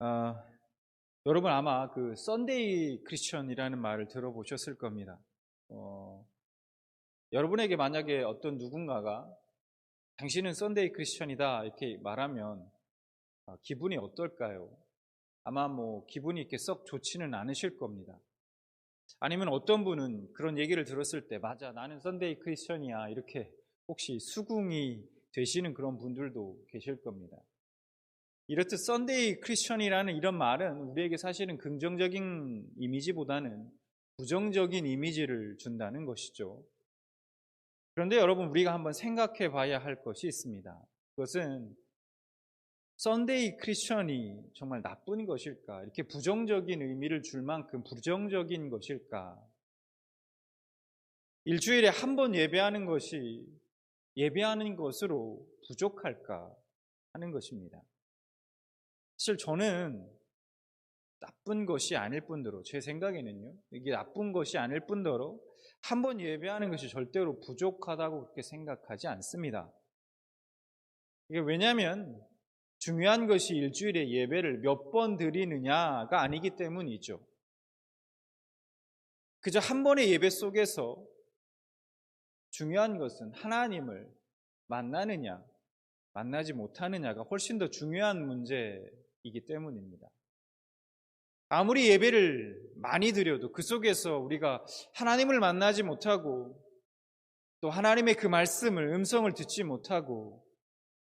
아, 여러분 아마 그 썬데이 크리스천이라는 말을 들어보셨을 겁니다. 어, 여러분에게 만약에 어떤 누군가가 당신은 썬데이 크리스천이다 이렇게 말하면 기분이 어떨까요? 아마 뭐 기분이 이렇게 썩 좋지는 않으실 겁니다. 아니면 어떤 분은 그런 얘기를 들었을 때 맞아 나는 썬데이 크리스천이야 이렇게 혹시 수긍이 되시는 그런 분들도 계실 겁니다. 이렇듯 썬데이 크리스천이라는 이런 말은 우리에게 사실은 긍정적인 이미지보다는 부정적인 이미지를 준다는 것이죠. 그런데 여러분 우리가 한번 생각해 봐야 할 것이 있습니다. 그것은 썬데이 크리스천이 정말 나쁜 것일까? 이렇게 부정적인 의미를 줄 만큼 부정적인 것일까? 일주일에 한 번 예배하는 것이 예배하는 것으로 부족할까 하는 것입니다. 사실 저는 나쁜 것이 아닐 뿐더러 제 생각에는요. 이게 나쁜 것이 아닐 뿐더러 한 번 예배하는 것이 절대로 부족하다고 그렇게 생각하지 않습니다. 이게 왜냐하면 중요한 것이 일주일에 예배를 몇 번 드리느냐가 아니기 때문이죠. 그저 한 번의 예배 속에서 중요한 것은 하나님을 만나느냐 만나지 못하느냐가 훨씬 더 중요한 문제이기 때문입니다. 아무리 예배를 많이 드려도 그 속에서 우리가 하나님을 만나지 못하고 또 하나님의 그 말씀을 음성을 듣지 못하고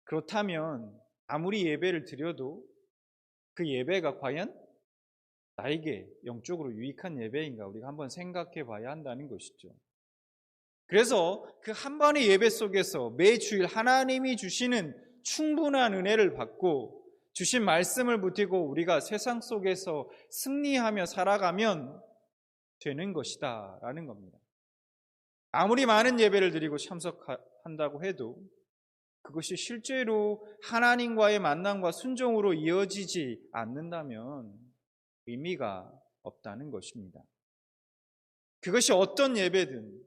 그렇다면 아무리 예배를 드려도 그 예배가 과연 나에게 영적으로 유익한 예배인가 우리가 한번 생각해 봐야 한다는 것이죠. 그래서 그 한 번의 예배 속에서 매주일 하나님이 주시는 충분한 은혜를 받고 주신 말씀을 붙이고 우리가 세상 속에서 승리하며 살아가면 되는 것이다 라는 겁니다. 아무리 많은 예배를 드리고 참석한다고 해도 그것이 실제로 하나님과의 만남과 순종으로 이어지지 않는다면 의미가 없다는 것입니다. 그것이 어떤 예배든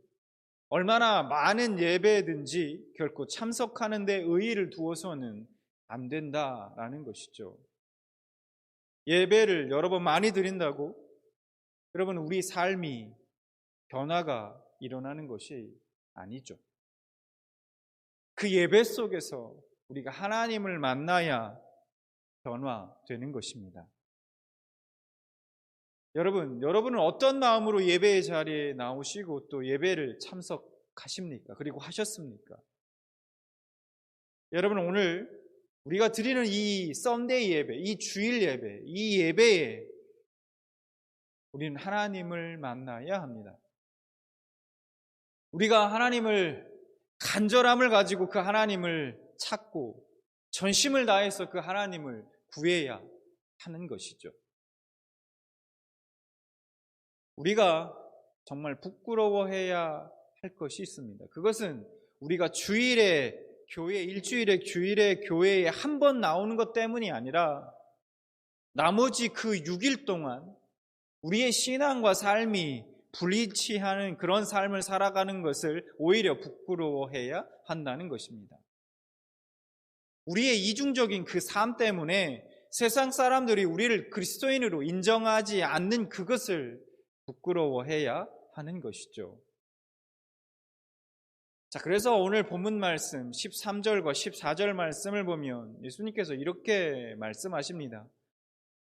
얼마나 많은 예배든지 결코 참석하는 데 의의를 두어서는 안 된다라는 것이죠. 예배를 여러 번 많이 드린다고 여러분 우리 삶이 변화가 일어나는 것이 아니죠. 그 예배 속에서 우리가 하나님을 만나야 변화되는 것입니다. 여러분은 어떤 마음으로 예배의 자리에 나오시고 또 예배를 참석하십니까? 그리고 하셨습니까? 여러분 오늘 우리가 드리는 이 썬데이 예배, 이 주일 예배, 이 예배에 우리는 하나님을 만나야 합니다. 우리가 하나님을 간절함을 가지고 그 하나님을 찾고 전심을 다해서 그 하나님을 구해야 하는 것이죠. 우리가 정말 부끄러워해야 할 것이 있습니다. 그것은 우리가 주일에 교회, 일주일에 주일에 교회에 한 번 나오는 것 때문이 아니라 나머지 그 6일 동안 우리의 신앙과 삶이 불일치하는 그런 삶을 살아가는 것을 오히려 부끄러워해야 한다는 것입니다. 우리의 이중적인 그 삶 때문에 세상 사람들이 우리를 그리스도인으로 인정하지 않는 그것을 부끄러워해야 하는 것이죠. 자, 그래서 오늘 본문 말씀 13절과 14절 말씀을 보면 예수님께서 이렇게 말씀하십니다.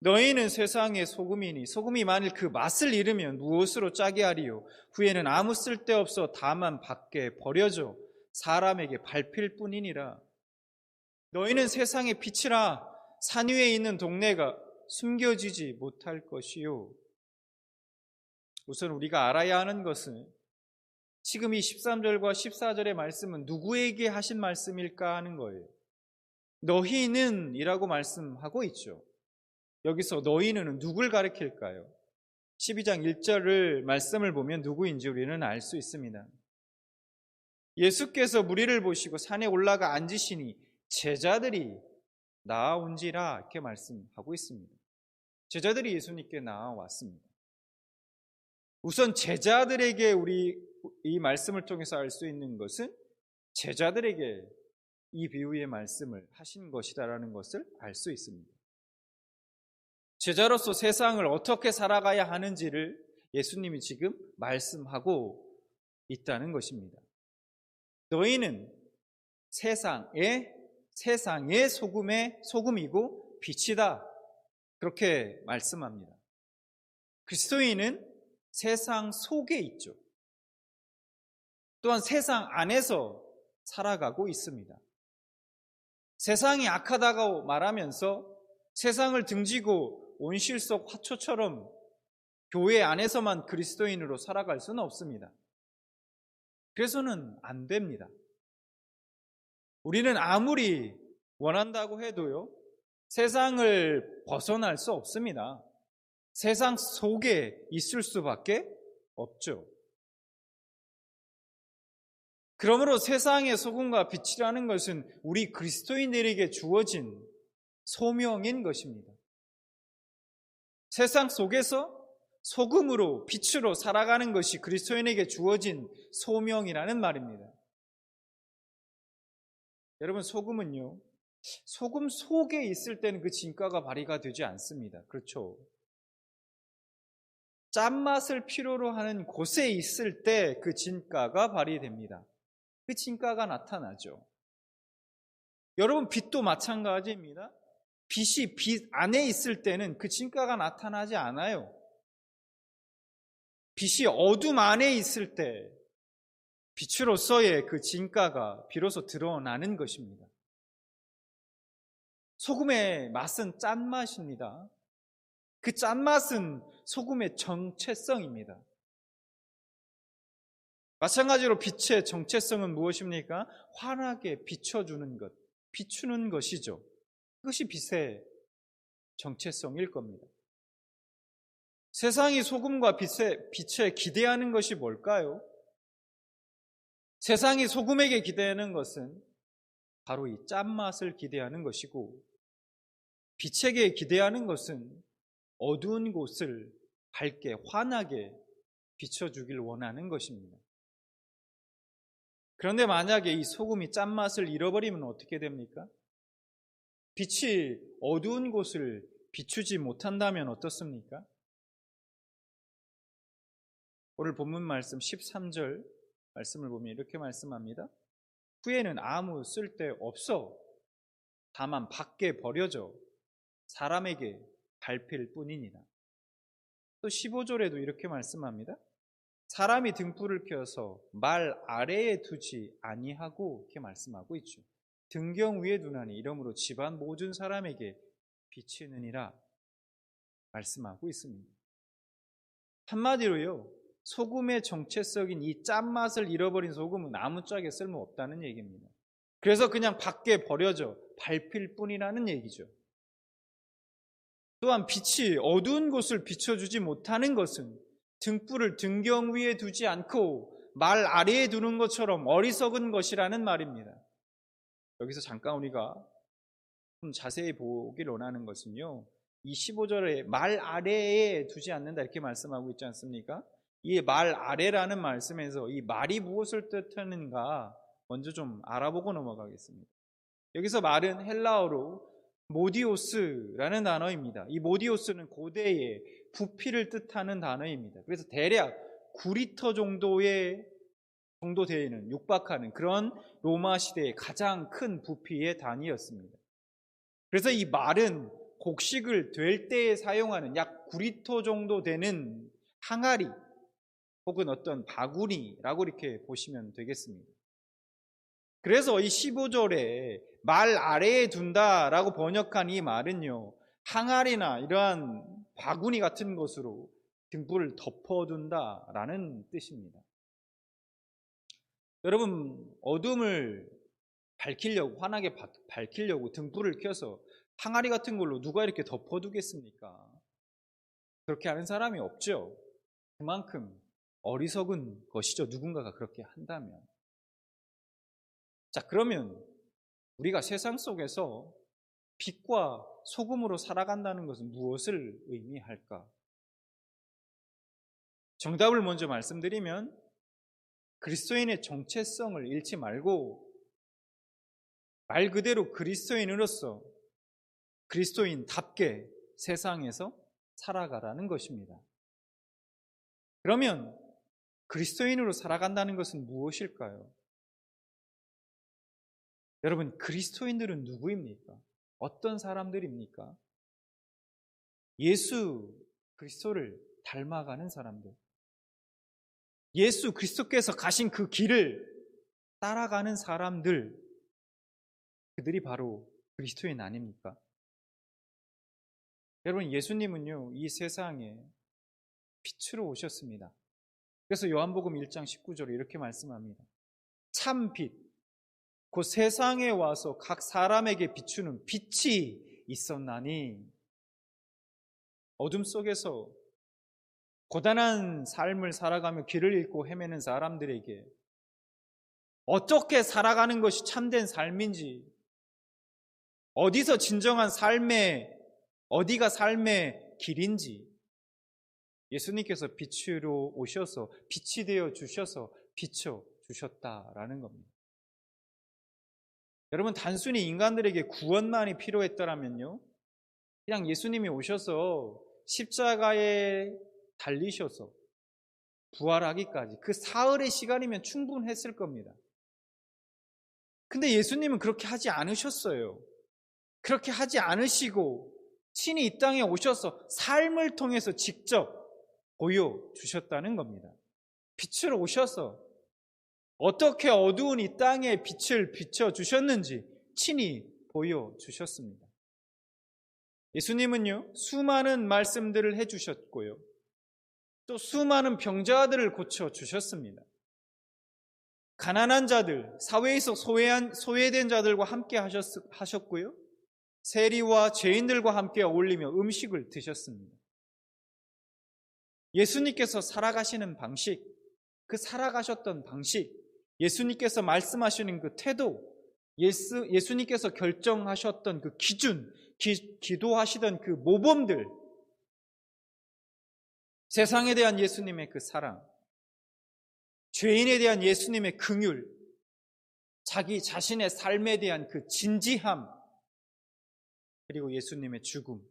너희는 세상의 소금이니 소금이 만일 그 맛을 잃으면 무엇으로 짜게 하리요? 후에는 아무 쓸데없어 다만 밖에 버려져 사람에게 밟힐 뿐이니라. 너희는 세상의 빛이라. 산 위에 있는 동네가 숨겨지지 못할 것이요. 우선 우리가 알아야 하는 것은 지금 이 13절과 14절의 말씀은 누구에게 하신 말씀일까 하는 거예요. 너희는 이라고 말씀하고 있죠. 여기서 너희는 누굴 가리킬까요? 12장 1절을 말씀을 보면 누구인지 우리는 알 수 있습니다. 예수께서 무리를 보시고 산에 올라가 앉으시니 제자들이 나아온지라 이렇게 말씀하고 있습니다. 제자들이 예수님께 나아왔습니다. 우선 제자들에게 우리 이 말씀을 통해서 알 수 있는 것은 제자들에게 이 비유의 말씀을 하신 것이다라는 것을 알 수 있습니다. 제자로서 세상을 어떻게 살아가야 하는지를 예수님이 지금 말씀하고 있다는 것입니다. 너희는 세상의 소금이고 빛이다. 그렇게 말씀합니다. 그리스도인은 세상 속에 있죠. 또한 세상 안에서 살아가고 있습니다. 세상이 악하다고 말하면서 세상을 등지고 온실 속 화초처럼 교회 안에서만 그리스도인으로 살아갈 수는 없습니다. 그래서는 안 됩니다. 우리는 아무리 원한다고 해도요, 세상을 벗어날 수 없습니다. 세상 속에 있을 수밖에 없죠. 그러므로 세상의 소금과 빛이라는 것은 우리 그리스도인들에게 주어진 소명인 것입니다. 세상 속에서 소금으로 빛으로 살아가는 것이 그리스도인에게 주어진 소명이라는 말입니다. 여러분, 소금은요, 소금 속에 있을 때는 그 진가가 발휘가 되지 않습니다. 그렇죠? 짠맛을 필요로 하는 곳에 있을 때 그 진가가 발휘됩니다. 그 진가가 나타나죠. 여러분, 빛도 마찬가지입니다. 빛이 빛 안에 있을 때는 그 진가가 나타나지 않아요. 빛이 어둠 안에 있을 때 빛으로서의 그 진가가 비로소 드러나는 것입니다. 소금의 맛은 짠맛입니다. 그 짠맛은 소금의 정체성입니다. 마찬가지로 빛의 정체성은 무엇입니까? 환하게 비춰주는 것, 비추는 것이죠. 그것이 빛의 정체성일 겁니다. 세상이 소금과 빛에 기대하는 것이 뭘까요? 세상이 소금에게 기대하는 것은 바로 이 짠맛을 기대하는 것이고, 빛에게 기대하는 것은 어두운 곳을 밝게 환하게 비춰주길 원하는 것입니다. 그런데 만약에 이 소금이 짠맛을 잃어버리면 어떻게 됩니까? 빛이 어두운 곳을 비추지 못한다면 어떻습니까? 오늘 본문 말씀 13절 말씀을 보면 이렇게 말씀합니다. 후에는 아무 쓸데 없어 다만 밖에 버려져 사람에게 밟힐 뿐이니라. 또 15절에도 이렇게 말씀합니다. 사람이 등불을 켜서 말 아래에 두지 아니하고 이렇게 말씀하고 있죠. 등경 위에 두나니 이러므로 집안 모든 사람에게 비치느니라 말씀하고 있습니다. 한마디로요, 소금의 정체성인 이 짠맛을 잃어버린 소금은 아무짝에 쓸모없다는 얘기입니다. 그래서 그냥 밖에 버려져 밟힐 뿐이라는 얘기죠. 또한 빛이 어두운 곳을 비춰주지 못하는 것은 등불을 등경 위에 두지 않고 말 아래에 두는 것처럼 어리석은 것이라는 말입니다. 여기서 잠깐 우리가 좀 자세히 보길 원하는 것은요, 이 15절에 말 아래에 두지 않는다 이렇게 말씀하고 있지 않습니까? 이 말 아래라는 말씀에서 이 말이 무엇을 뜻하는가 먼저 좀 알아보고 넘어가겠습니다. 여기서 말은 헬라어로 모디오스라는 단어입니다. 이 모디오스는 고대의 부피를 뜻하는 단어입니다. 그래서 대략 9리터 정도 되는 육박하는 그런 로마 시대의 가장 큰 부피의 단위였습니다. 그래서 이 말은 곡식을 될 때에 사용하는 약 9리터 정도 되는 항아리 혹은 어떤 바구니라고 이렇게 보시면 되겠습니다. 그래서 이 15절에 말 아래에 둔다라고 번역한 이 말은요, 항아리나 이러한 바구니 같은 것으로 등불을 덮어둔다라는 뜻입니다. 여러분, 어둠을 밝히려고, 환하게 밝히려고 등불을 켜서 항아리 같은 걸로 누가 이렇게 덮어두겠습니까? 그렇게 하는 사람이 없죠. 그만큼 어리석은 것이죠. 누군가가 그렇게 한다면. 자, 그러면 우리가 세상 속에서 빛과 소금으로 살아간다는 것은 무엇을 의미할까? 정답을 먼저 말씀드리면 그리스도인의 정체성을 잃지 말고 말 그대로 그리스도인으로서 그리스도인답게 세상에서 살아가라는 것입니다. 그러면 그리스도인으로 살아간다는 것은 무엇일까요? 여러분, 그리스도인들은 누구입니까? 어떤 사람들입니까? 예수 그리스도를 닮아가는 사람들, 예수 그리스도께서 가신 그 길을 따라가는 사람들, 그들이 바로 그리스도인 아닙니까? 여러분, 예수님은요, 이 세상에 빛으로 오셨습니다. 그래서 요한복음 1장 19절에 이렇게 말씀합니다. 참 빛, 그 세상에 와서 각 사람에게 비추는 빛이 있었나니, 어둠 속에서 고단한 삶을 살아가며 길을 잃고 헤매는 사람들에게 어떻게 살아가는 것이 참된 삶인지, 어디서 진정한 어디가 삶의 길인지 예수님께서 빛으로 오셔서 빛이 되어 주셔서 비춰 주셨다라는 겁니다. 여러분, 단순히 인간들에게 구원만이 필요했더라면요, 그냥 예수님이 오셔서 십자가에 달리셔서 부활하기까지 그 사흘의 시간이면 충분했을 겁니다. 근데 예수님은 그렇게 하지 않으셨어요. 그렇게 하지 않으시고 친히 이 땅에 오셔서 삶을 통해서 직접 보여주셨다는 겁니다. 빛으로 오셔서 어떻게 어두운 이 땅에 빛을 비춰주셨는지 친히 보여주셨습니다. 예수님은요, 수많은 말씀들을 해주셨고요, 또 수많은 병자들을 고쳐주셨습니다. 가난한 자들, 사회에서 소외된 자들과 함께 하셨고요, 세리와 죄인들과 함께 어울리며 음식을 드셨습니다. 예수님께서 살아가시는 방식, 그 살아가셨던 방식, 예수님께서 말씀하시는 그 태도, 예수님께서 결정하셨던 그 기준, 기도하시던 그 모범들, 세상에 대한 예수님의 그 사랑, 죄인에 대한 예수님의 긍휼, 자기 자신의 삶에 대한 그 진지함, 그리고 예수님의 죽음,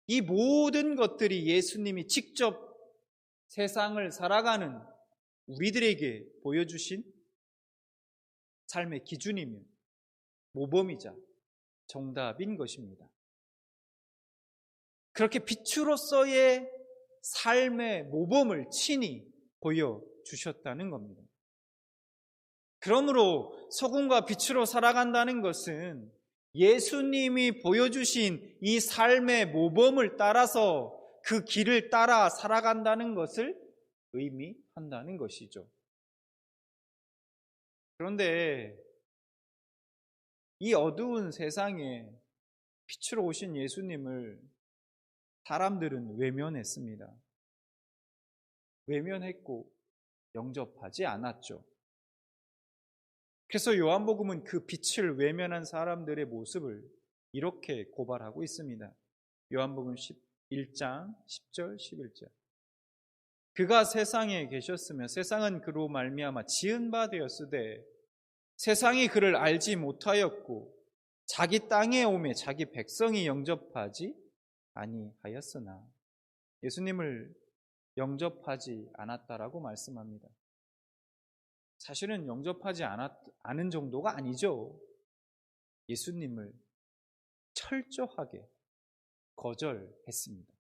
이 모든 것들이 예수님이 직접 세상을 살아가는 우리들에게 보여주신 삶의 기준이며 모범이자 정답인 것입니다. 그렇게 빛으로서의 삶의 모범을 친히 보여주셨다는 겁니다. 그러므로 소금과 빛으로 살아간다는 것은 예수님이 보여주신 이 삶의 모범을 따라서 그 길을 따라 살아간다는 것을 의미한다는 것이죠. 그런데 이 어두운 세상에 빛으로 오신 예수님을 사람들은 외면했습니다. 외면했고 영접하지 않았죠. 그래서 요한복음은 그 빛을 외면한 사람들의 모습을 이렇게 고발하고 있습니다. 요한복음 1장 10절 11절. 그가 세상에 계셨으며 세상은 그로 말미암아 지은 바 되었으되 세상이 그를 알지 못하였고 자기 땅에 오매 자기 백성이 영접하지 아니하였으나, 예수님을 영접하지 않았다라고 말씀합니다. 사실은 영접하지 않은 정도가 아니죠. 예수님을 철저하게 거절했습니다.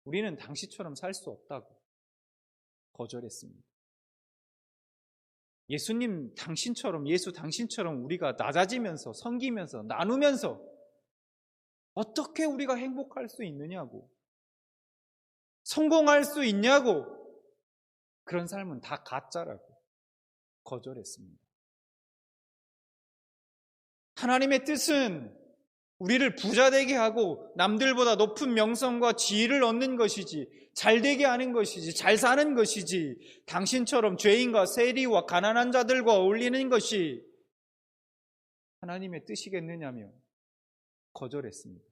우리는 당시처럼 살 수 없다고 거절했습니다. 예수님 당신처럼 우리가 낮아지면서 섬기면서 나누면서 어떻게 우리가 행복할 수 있느냐고, 성공할 수 있냐고, 그런 삶은 다 가짜라고 거절했습니다. 하나님의 뜻은 우리를 부자되게 하고 남들보다 높은 명성과 지위를 얻는 것이지, 잘되게 하는 것이지, 잘 사는 것이지, 당신처럼 죄인과 세리와 가난한 자들과 어울리는 것이 하나님의 뜻이겠느냐며 거절했습니다.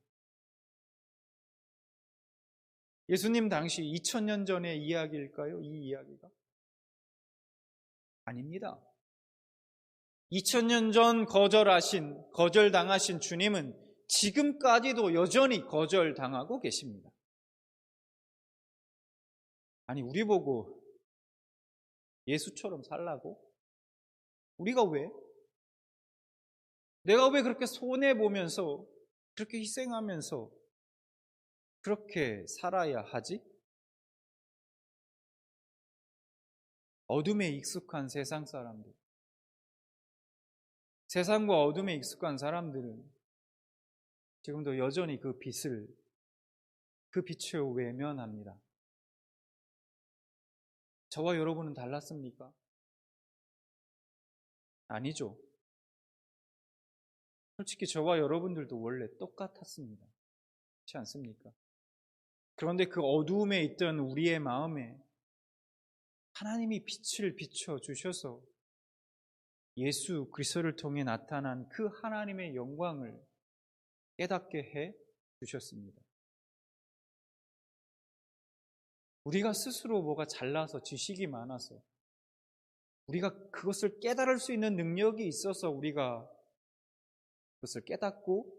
예수님 당시 2000년 전의 이야기일까요? 이 이야기가? 아닙니다. 2000년 전 거절당하신 주님은 지금까지도 여전히 거절당하고 계십니다. 아니, 우리 보고 예수처럼 살라고? 우리가 왜? 내가 왜 그렇게 손해보면서, 그렇게 희생하면서 그렇게 살아야 하지? 어둠에 익숙한 세상 사람들, 세상과 어둠에 익숙한 사람들은 지금도 여전히 그 빛을, 그 빛을 외면합니다. 저와 여러분은 달랐습니까? 아니죠. 솔직히 저와 여러분들도 원래 똑같았습니다. 그렇지 않습니까? 그런데 그 어두움에 있던 우리의 마음에 하나님이 빛을 비춰 주셔서 예수 그리스도를 통해 나타난 그 하나님의 영광을 깨닫게 해 주셨습니다. 우리가 스스로 뭐가 잘나서 지식이 많아서 우리가 그것을 깨달을 수 있는 능력이 있어서 우리가 그것을 깨닫고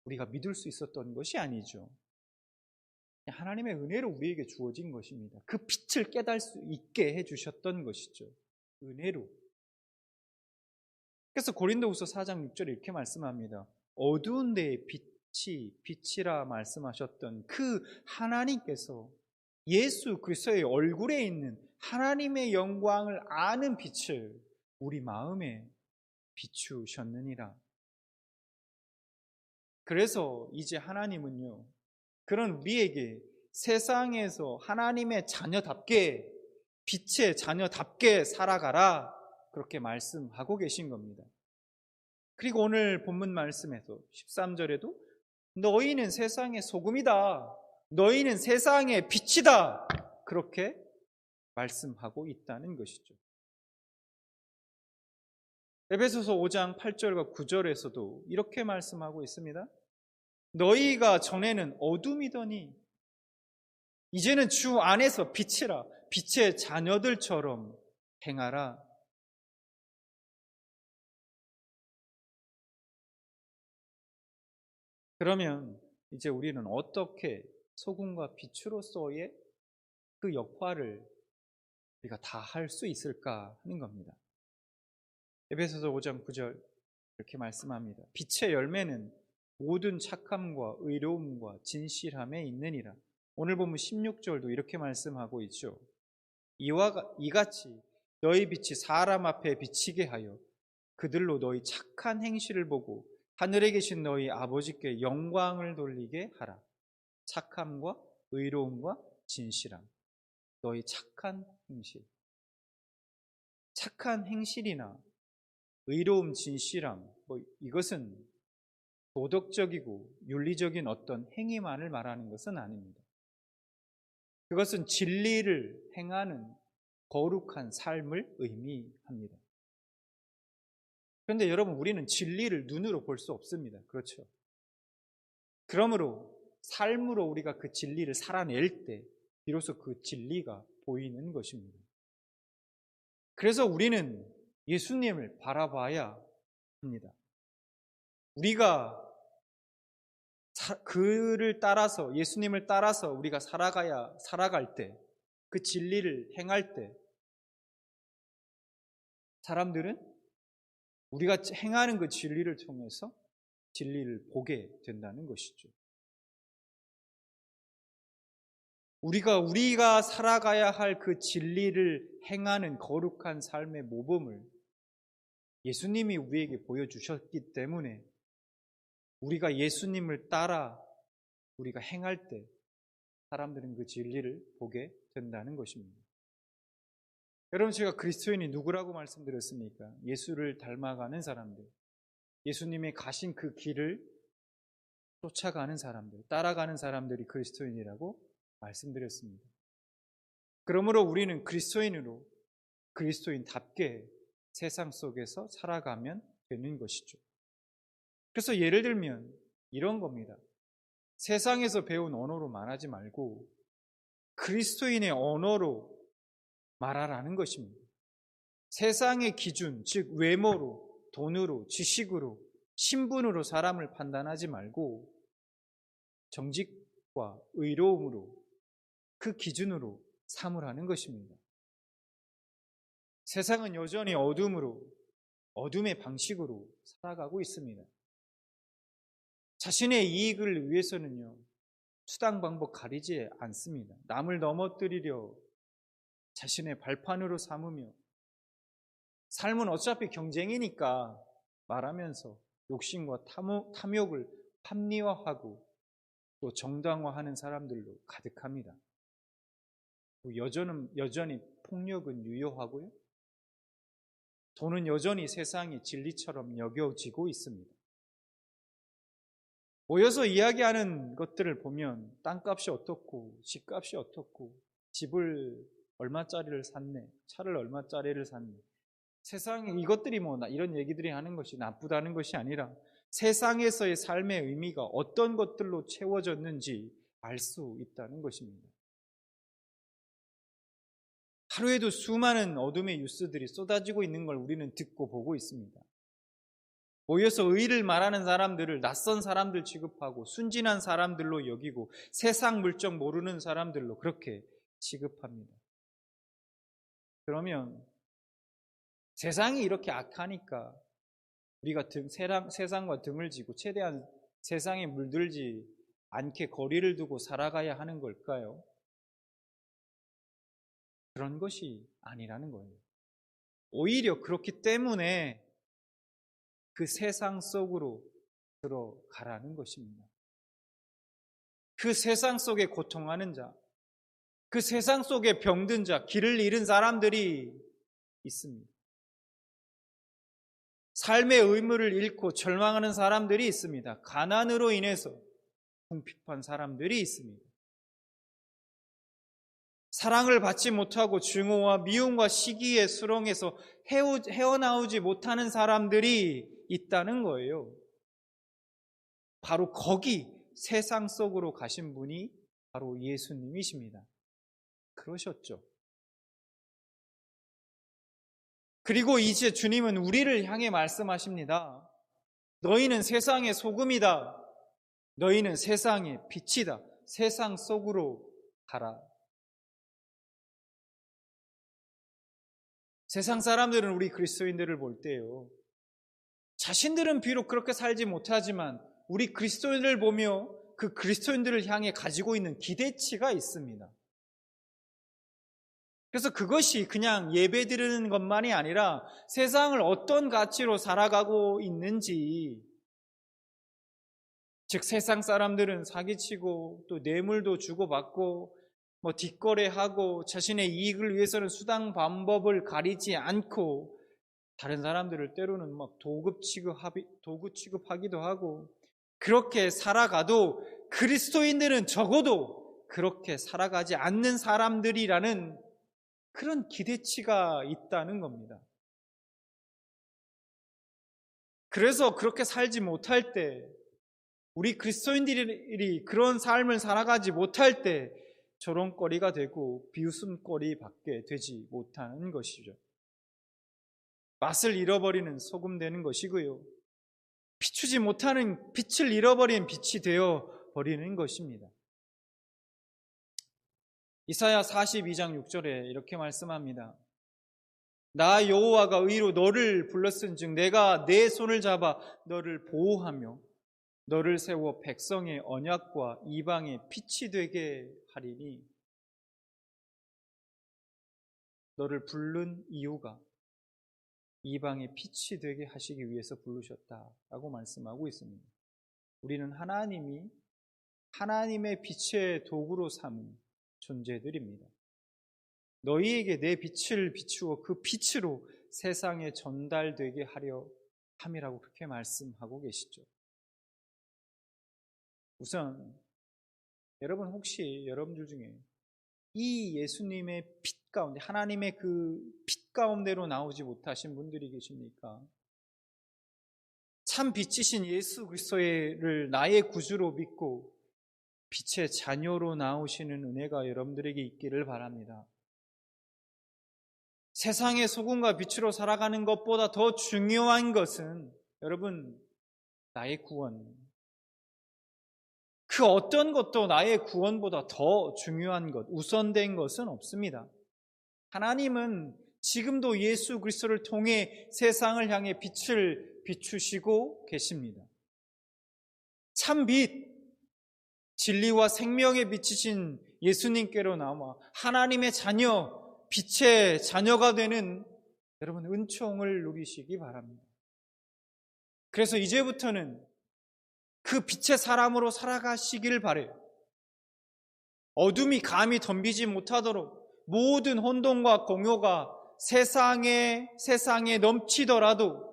우리가 믿을 수 있었던 것이 아니죠. 하나님의 은혜로 우리에게 주어진 것입니다. 그 빛을 깨달을 수 있게 해주셨던 것이죠. 은혜로. 그래서 고린도후서 4장 6절에 이렇게 말씀합니다. 어두운 데에 빛이라 말씀하셨던 그 하나님께서 예수 그리스도의 얼굴에 있는 하나님의 영광을 아는 빛을 우리 마음에 비추셨느니라. 그래서 이제 하나님은요, 그런 우리에게 세상에서 하나님의 자녀답게, 빛의 자녀답게 살아가라, 그렇게 말씀하고 계신 겁니다. 그리고 오늘 본문 말씀에서 13절에도 너희는 세상의 소금이다, 너희는 세상의 빛이다, 그렇게 말씀하고 있다는 것이죠. 에베소서 5장 8절과 9절에서도 이렇게 말씀하고 있습니다. 너희가 전에는 어둠이더니 이제는 주 안에서 빛이라, 빛의 자녀들처럼 행하라. 그러면 이제 우리는 어떻게 소금과 빛으로서의 그 역할을 우리가 다 할 수 있을까 하는 겁니다. 에베소서 5장 9절 이렇게 말씀합니다. 빛의 열매는 모든 착함과 의로움과 진실함에 있느니라. 오늘 보면 16절도 이렇게 말씀하고 있죠. 이같이 너희 빛이 사람 앞에 비치게 하여 그들로 너희 착한 행실을 보고 하늘에 계신 너희 아버지께 영광을 돌리게 하라. 착함과 의로움과 진실함. 너희 착한 행실. 착한 행실이나 의로움, 진실함, 이것은 도덕적이고 윤리적인 어떤 행위만을 말하는 것은 아닙니다. 그것은 진리를 행하는 거룩한 삶을 의미합니다. 그런데 여러분, 우리는 진리를 눈으로 볼 수 없습니다. 그렇죠? 그러므로 삶으로 우리가 그 진리를 살아낼 때 비로소 그 진리가 보이는 것입니다. 그래서 우리는 예수님을 바라봐야 합니다. 우리가 그를 따라서, 예수님을 따라서 우리가 살아갈 때, 그 진리를 행할 때 사람들은 우리가 행하는 그 진리를 통해서 진리를 보게 된다는 것이죠. 우리가 살아가야 할 그 진리를 행하는 거룩한 삶의 모범을 예수님이 우리에게 보여주셨기 때문에 우리가 예수님을 따라 우리가 행할 때 사람들은 그 진리를 보게 된다는 것입니다. 여러분, 제가 그리스도인이 누구라고 말씀드렸습니까? 예수를 닮아가는 사람들, 예수님이 가신 그 길을 쫓아가는 사람들, 따라가는 사람들이 그리스도인이라고 말씀드렸습니다. 그러므로 우리는 그리스도인으로 그리스도인답게 세상 속에서 살아가면 되는 것이죠. 그래서 예를 들면 이런 겁니다. 세상에서 배운 언어로 말하지 말고 그리스도인의 언어로 말하라는 것입니다. 세상의 기준, 즉 외모로, 돈으로, 지식으로, 신분으로 사람을 판단하지 말고 정직과 의로움으로 그 기준으로 삼으라는 것입니다. 세상은 여전히 어둠의 방식으로 살아가고 있습니다. 자신의 이익을 위해서는요, 수단 방법 가리지 않습니다. 남을 넘어뜨리려 자신의 발판으로 삼으며, 삶은 어차피 경쟁이니까 말하면서 욕심과 탐욕을 합리화하고 또 정당화하는 사람들로 가득합니다. 여전히 폭력은 유효하고요, 돈은 여전히 세상의 진리처럼 여겨지고 있습니다. 모여서 이야기하는 것들을 보면 땅값이 어떻고 집값이 어떻고 집을 얼마짜리를 샀네, 차를 얼마짜리를 샀네, 세상에 이것들이 이런 얘기들이 하는 것이 나쁘다는 것이 아니라 세상에서의 삶의 의미가 어떤 것들로 채워졌는지 알 수 있다는 것입니다. 하루에도 수많은 어둠의 뉴스들이 쏟아지고 있는 걸 우리는 듣고 보고 있습니다. 모여서 의의를 말하는 사람들을 낯선 사람들 취급하고 순진한 사람들로 여기고 세상 물정 모르는 사람들로 그렇게 취급합니다. 그러면 세상이 이렇게 악하니까 우리가 세상과 등을 지고 최대한 세상에 물들지 않게 거리를 두고 살아가야 하는 걸까요? 그런 것이 아니라는 거예요. 오히려 그렇기 때문에 그 세상 속으로 들어가라는 것입니다. 그 세상 속에 고통하는 자, 그 세상 속에 병든 자, 길을 잃은 사람들이 있습니다. 삶의 의무를 잃고 절망하는 사람들이 있습니다. 가난으로 인해서 궁핍한 사람들이 있습니다. 사랑을 받지 못하고 증오와 미움과 시기의 수렁에서 헤어나오지 못하는 사람들이 있다는 거예요. 바로 거기 세상 속으로 가신 분이 바로 예수님이십니다. 그러셨죠. 그리고 이제 주님은 우리를 향해 말씀하십니다. 너희는 세상의 소금이다. 너희는 세상의 빛이다. 세상 속으로 가라. 세상 사람들은 우리 그리스도인들을 볼 때요, 자신들은 비록 그렇게 살지 못하지만 우리 그리스도인들을 보며 그 그리스도인들을 향해 가지고 있는 기대치가 있습니다. 그래서 그것이 그냥 예배 드리는 것만이 아니라 세상을 어떤 가치로 살아가고 있는지, 즉 세상 사람들은 사기치고 또 뇌물도 주고받고 뒷거래하고 자신의 이익을 위해서는 수단 방법을 가리지 않고 다른 사람들을 때로는 도구 취급하기도 하고, 그렇게 살아가도 그리스도인들은 적어도 그렇게 살아가지 않는 사람들이라는 그런 기대치가 있다는 겁니다. 그래서 그렇게 살지 못할 때, 우리 그리스도인들이 그런 삶을 살아가지 못할 때 조롱거리가 되고 비웃음거리밖에 되지 못하는 것이죠. 맛을 잃어버리는 소금 되는 것이고요, 비추지 못하는 빛을 잃어버린 빛이 되어 버리는 것입니다. 이사야 42장 6절에 이렇게 말씀합니다. 나 여호와가 의로 너를 불렀은즉 내가 내 손을 잡아 너를 보호하며 너를 세워 백성의 언약과 이방의 빛이 되게 하리니, 너를 부른 이유가 이방의 빛이 되게 하시기 위해서 부르셨다라고 말씀하고 있습니다. 우리는 하나님의 빛의 도구로 삼은 존재들입니다. 너희에게 내 빛을 비추어 그 빛으로 세상에 전달되게 하려 함이라고 그렇게 말씀하고 계시죠. 우선 여러분, 혹시 여러분들 중에 이 예수님의 빛 가운데, 하나님의 그 빛 가운데로 나오지 못하신 분들이 계십니까? 참 빛이신 예수 그리스도를 나의 구주로 믿고 빛의 자녀로 나오시는 은혜가 여러분들에게 있기를 바랍니다. 세상의 소금과 빛으로 살아가는 것보다 더 중요한 것은, 여러분, 나의 구원, 그 어떤 것도 나의 구원보다 더 중요한 것, 우선된 것은 없습니다. 하나님은 지금도 예수 그리스도를 통해 세상을 향해 빛을 비추시고 계십니다. 참 빛, 진리와 생명에 비치신 예수님께로 나와 하나님의 자녀, 빛의 자녀가 되는 여러분 은총을 누리시기 바랍니다. 그래서 이제부터는 그 빛의 사람으로 살아가시길 바라요. 어둠이 감히 덤비지 못하도록 모든 혼돈과 공허가 세상에 넘치더라도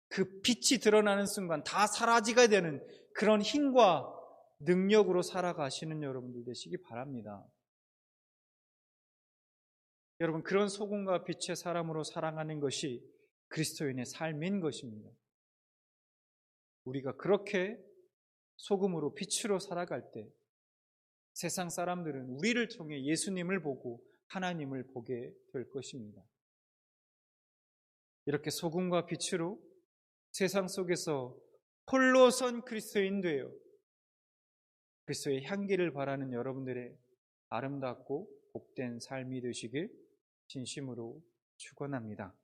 그 빛이 드러나는 순간 다 사라지게 되는 그런 힘과 능력으로 살아가시는 여러분들 되시기 바랍니다. 여러분, 그런 소금과 빛의 사람으로 살아가는 것이 그리스도인의 삶인 것입니다. 우리가 그렇게 소금으로 빛으로 살아갈 때 세상 사람들은 우리를 통해 예수님을 보고 하나님을 보게 될 것입니다. 이렇게 소금과 빛으로 세상 속에서 홀로 선 그리스도인 되어 그리스도의 향기를 바라는 여러분들의 아름답고 복된 삶이 되시길 진심으로 축원합니다.